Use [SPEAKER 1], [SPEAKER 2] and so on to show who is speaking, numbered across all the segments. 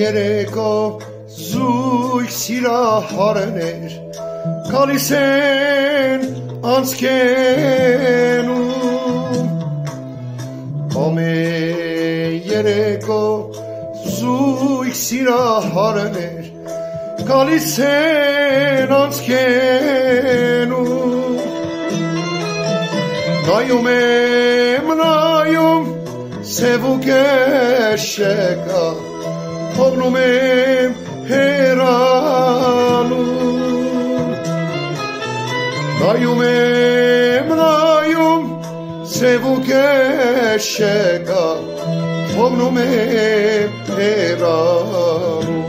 [SPEAKER 1] երեկո զույգ սիրահարներ գալիս են անցքենում Ամե երեկո զույգ սիրահարներ գալիս են անցքենում Նայում եմ նայում սև ու գեշեկա Թողնում եմ հեռանում Նայում եմ նայում սև ու գեշեկա Թողնում եմ հեռանում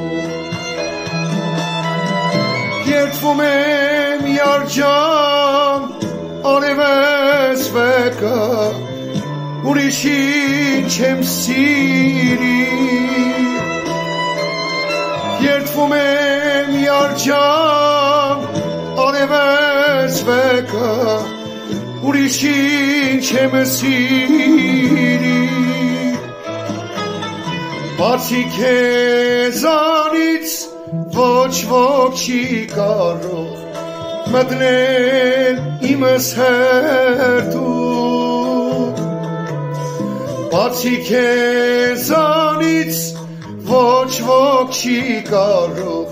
[SPEAKER 1] Երդվում եմ յարջան արևես վեկա Ուրիշին չեմ սիրի Երդվում եմ յարջան արևես վեկա Ուրիշին չեմ սիրի Բացի քեզանից ոչ ոք չի կարող մտնել իմս հերթում Բացի քեզանից ոչ ոք չի կարող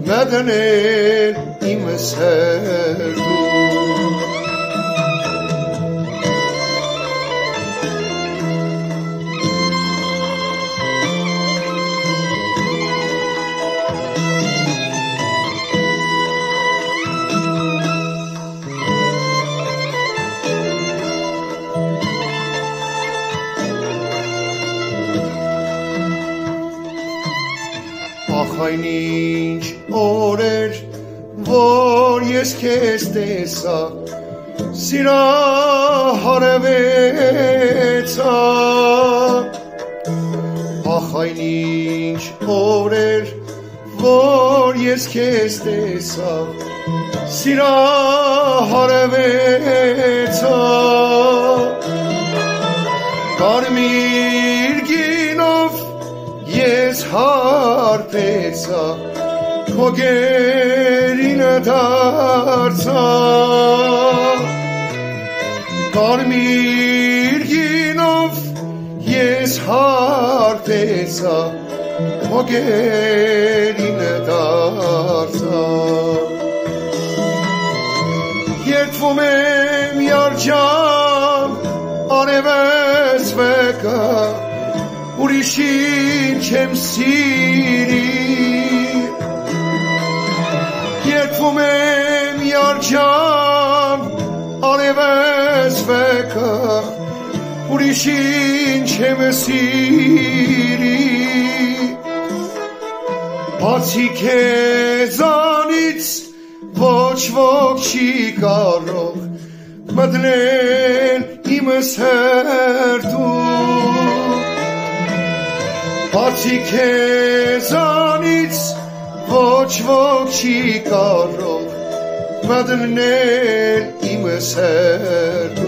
[SPEAKER 1] մտնել իմս հերթում Այն ինչ օրեր, որ ես քեզ տեսա, սիրահարվեցա Ախ այն ինչ օրեր, որ ես քեզ տեսա, սիրահարվեցա Կարմիր գինով ես հարբեցա, քո գերինը դարձա Կարմիր գինով ես հարբեցա, քո գերինը դարձա Երդվում եմ յարջան արևես վեկա Ուրիշին չեմ սիրի Երդվում եմ յարջան արևես վեկա Ուրիշին չեմ սիրի Բացի քեզանից ոչ ոք չի կարող մտնել իմս հերթում Բացի քեզանից ոչ ոք չի կարող մտնել իմս հերթում